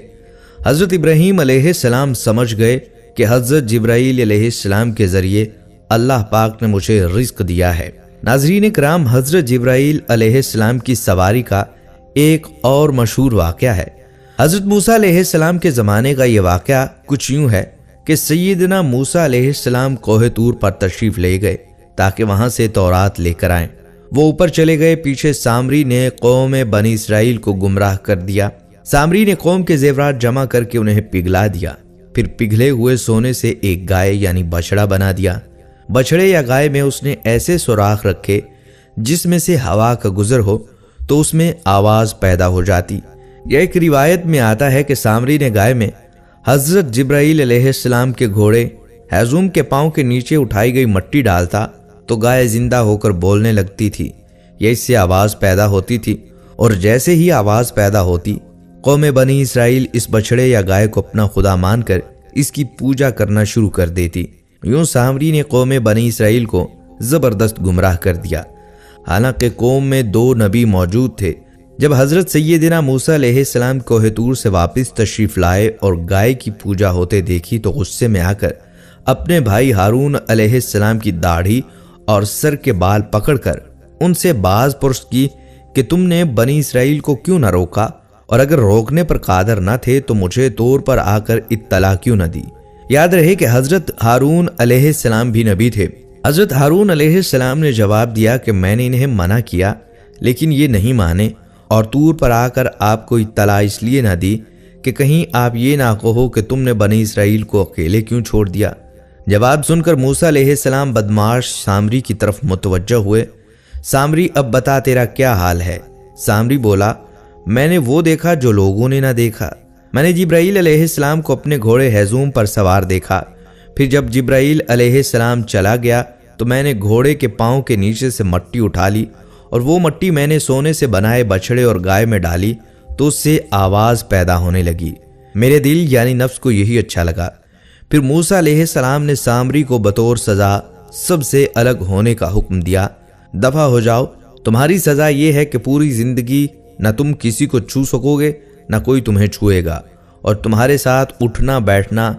حضرت ابراہیم علیہ السلام سمجھ گئے کہ حضرت جبرائیل علیہ السلام کے ذریعے اللہ پاک نے مجھے رزق دیا ہے۔ ناظرین کرام، حضرت جبرائیل علیہ السلام کی سواری کا ایک اور مشہور واقعہ ہے۔ حضرت موسیٰ علیہ السلام کے زمانے کا یہ واقعہ کچھ یوں ہے کہ سیدنا موسیٰ علیہ السلام کوہ طور پر تشریف لے گئے تاکہ وہاں سے تورات لے کر آئیں۔ وہ اوپر چلے گئے، پیچھے سامری نے قوم بنی اسرائیل کو گمراہ کر دیا۔ سامری نے قوم کے زیورات جمع کر کے انہیں پگھلا دیا، پھر پگھلے ہوئے سونے سے ایک گائے یعنی بچڑا بنا دیا۔ بچڑے یا گائے میں اس نے ایسے سوراخ رکھے جس میں سے ہوا کا گزر ہو تو اس میں آواز پیدا ہو جاتی۔ یہ ایک روایت میں آتا ہے کہ سامری نے گائے میں حضرت جبرائیل علیہ السلام کے گھوڑے ہیزوم کے پاؤں کے نیچے اٹھائی گئی مٹی ڈالتا تو گائے زندہ ہو کر بولنے لگتی تھی، یا اس سے آواز پیدا ہوتی تھی، اور جیسے ہی آواز پیدا ہوتی قوم بنی اسرائیل اس بچڑے یا گائے کو اپنا خدا مان کر اس کی پوجا کرنا شروع کر دیتی۔ یوں سامری نے قوم بنی اسرائیل کو زبردست گمراہ کر دیا۔ حالانکہ قوم میں 2 نبی موجود تھے۔ جب حضرت سیدنا موسیٰ علیہ السلام کوہ طور سے واپس تشریف لائے اور گائے کی پوجا ہوتے دیکھی تو غصے میں آ کر اپنے بھائی ہارون علیہ السلام کی داڑھی اور سر کے بال پکڑ کر ان سے باز پرس کی کہ تم نے بنی اسرائیل کو کیوں نہ روکا اور اگر روکنے پر قادر نہ تھے تو مجھے طور پر آ کر اطلاع کیوں نہ دی۔ یاد رہے کہ حضرت ہارون علیہ السلام بھی نبی تھے۔ حضرت ہارون علیہ السلام نے جواب دیا کہ میں نے انہیں منع کیا لیکن یہ نہیں مانے، اور طور پر آ کر آپ کو اطلاع اس لیے نہ دی کہ کہیں آپ یہ نہ کہو کہ تم نے بنی اسرائیل کو اکیلے کیوں چھوڑ دیا۔ جواب سن کر موسیٰ علیہ السلام بدمعاش سامری کی طرف متوجہ ہوئے۔ سامری اب بتا تیرا کیا حال ہے؟ سامری بولا میں نے وہ دیکھا جو لوگوں نے نہ دیکھا۔ میں نے جبرائیل علیہ السلام کو اپنے گھوڑے ہیزوم پر سوار دیکھا۔ پھر جب جبرائیل علیہ السلام چلا گیا تو میں نے گھوڑے کے پاؤں کے نیچے سے مٹی اٹھا لی، اور وہ مٹی میں نے سونے سے بنائے بچھڑے اور گائے میں ڈالی تو اس سے آواز پیدا ہونے لگی۔ میرے دل یعنی نفس کو یہی اچھا لگا۔ پھر موسیٰ علیہ السلام نے سامری کو بطور سزا سب سے الگ ہونے کا حکم دیا۔ دفع ہو جاؤ، تمہاری سزا یہ ہے کہ پوری زندگی نہ تم کسی کو چھو سکو گے نہ کوئی تمہیں چھوئے گا، اور تمہارے ساتھ اٹھنا بیٹھنا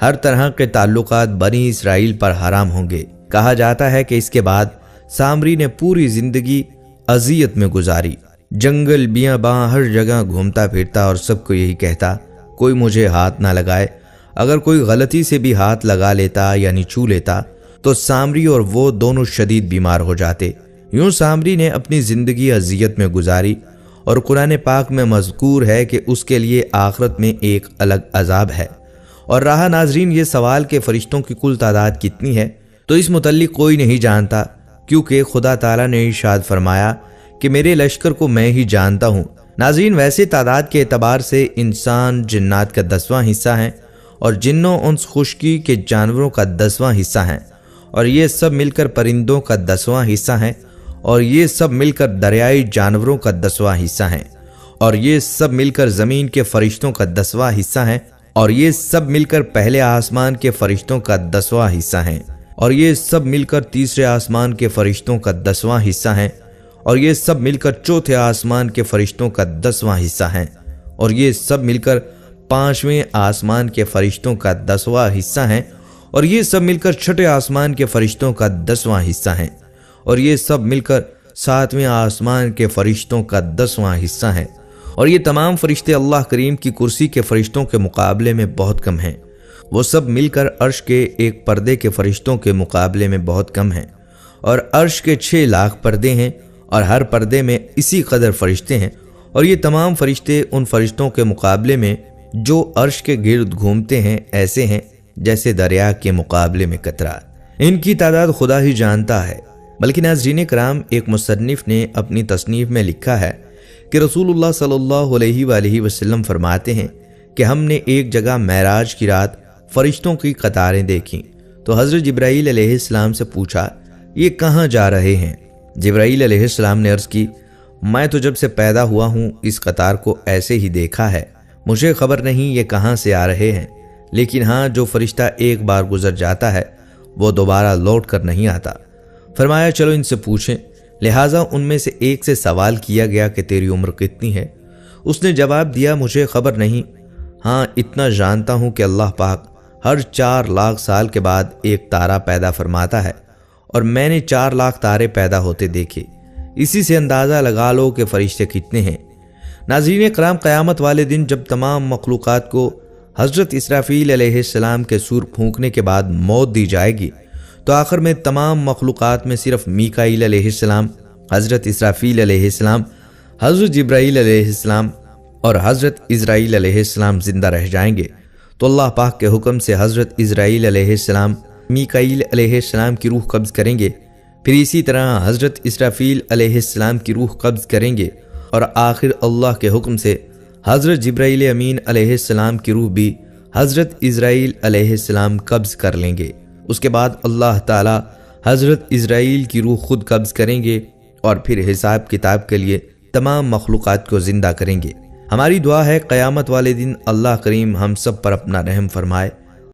ہر طرح کے تعلقات بنی اسرائیل پر حرام ہوں گے۔ کہا جاتا ہے کہ اس کے بعد سامری نے پوری زندگی اذیت میں گزاری، جنگل بیاباں ہر جگہ گھومتا پھرتا اور سب کو یہی کہتا کوئی مجھے ہاتھ نہ لگائے۔ اگر کوئی غلطی سے بھی ہاتھ لگا لیتا یعنی چھو لیتا تو سامری اور وہ دونوں شدید بیمار ہو جاتے۔ یوں سامری نے اپنی زندگی اذیت میں گزاری، اور قرآن پاک میں مذکور ہے کہ اس کے لیے آخرت میں ایک الگ عذاب ہے۔ اور رہا ناظرین یہ سوال کہ فرشتوں کی کل تعداد کتنی ہے، تو اس متعلق کوئی نہیں جانتا، کیونکہ خدا تعالیٰ نے ارشاد فرمایا کہ میرے لشکر کو میں ہی جانتا ہوں۔ ناظرین ویسے تعداد کے اعتبار سے انسان جنات کا 10واں حصہ ہیں، اور جنوں انس خشکی کے جانوروں کا 10واں حصہ ہیں، اور یہ سب مل کر پرندوں کا 10واں حصہ ہیں، اور یہ سب مل کر دریائی جانوروں کا 10واں حصہ ہیں، اور یہ سب مل کر زمین کے فرشتوں کا 10واں حصہ ہیں، اور یہ سب مل کر پہلے آسمان کے فرشتوں کا 10واں حصہ ہیں، اور یہ سب مل کر تیسرے آسمان کے فرشتوں کا 10واں حصہ ہیں، اور یہ سب مل کر چوتھے آسمان کے فرشتوں کا 10واں حصہ ہیں، اور یہ سب مل کر 5ویں آسمان کے فرشتوں کا 10واں حصہ ہیں، اور یہ سب مل کر 6ٹھے آسمان کے فرشتوں کا 10واں حصہ ہیں، اور یہ سب مل کر 7ویں آسمان کے فرشتوں کا 10واں حصہ ہیں، اور یہ تمام فرشتے اللہ کریم کی کرسی کے فرشتوں کے مقابلے میں بہت کم ہیں۔ وہ سب مل کر عرش کے ایک پردے کے فرشتوں کے مقابلے میں بہت کم ہیں، اور عرش کے 6 لاکھ پردے ہیں، اور ہر پردے میں اسی قدر فرشتے ہیں، اور یہ تمام فرشتے ان فرشتوں کے مقابلے میں جو عرش کے گرد گھومتے ہیں ایسے ہیں جیسے دریا کے مقابلے میں قطرہ۔ ان کی تعداد خدا ہی جانتا ہے۔ بلکہ ناظرین کرام، ایک مصنف نے اپنی تصنیف میں لکھا ہے کہ رسول اللہ صلی اللہ علیہ وآلہ وسلم فرماتے ہیں کہ ہم نے ایک جگہ معراج کی رات فرشتوں کی قطاریں دیکھیں تو حضرت جبرائیل علیہ السلام سے پوچھا یہ کہاں جا رہے ہیں؟ جبرائیل علیہ السلام نے عرض کی میں تو جب سے پیدا ہوا ہوں اس قطار کو ایسے ہی دیکھا ہے، مجھے خبر نہیں یہ کہاں سے آ رہے ہیں، لیکن ہاں جو فرشتہ ایک بار گزر جاتا ہے وہ دوبارہ لوٹ کر نہیں آتا۔ فرمایا چلو ان سے پوچھیں۔ لہٰذا ان میں سے ایک سے سوال کیا گیا کہ تیری عمر کتنی ہے؟ اس نے جواب دیا مجھے خبر نہیں، ہاں اتنا جانتا ہوں کہ اللہ پاک ہر 4 لاکھ سال کے بعد ایک تارا پیدا فرماتا ہے، اور میں نے 4 لاکھ تارے پیدا ہوتے دیکھے، اسی سے اندازہ لگا لو کہ فرشتے کتنے ہیں۔ ناظرین کرام، قیامت والے دن جب تمام مخلوقات کو حضرت اسرافیل علیہ السلام کے سور پھونکنے کے بعد موت دی جائے گی تو آخر میں تمام مخلوقات میں صرف میکائیل علیہ السلام، حضرت اسرافیل علیہ السلام، حضرت جبرائیل علیہ السلام اور حضرت اسرائیل علیہ السلام زندہ رہ جائیں گے۔ تو اللہ پاک کے حکم سے حضرت اسرائیل علیہ السلام میکائیل علیہ السلام کی روح قبض کریں گے، پھر اسی طرح حضرت اسرافیل علیہ السلام کی روح قبض کریں گے، اور آخر اللہ کے حکم سے حضرت جبرائیل امین علیہ السلام کی روح بھی حضرت اسرائیل علیہ السلام قبض کر لیں گے۔ اس کے بعد اللہ تعالی حضرت اسرائیل کی روح خود قبض کریں گے اور پھر حساب کتاب کے لیے تمام مخلوقات کو زندہ کریں گے۔ ہماری دعا ہے قیامت والے دن اللہ کریم ہم سب پر اپنا رحم فرمائے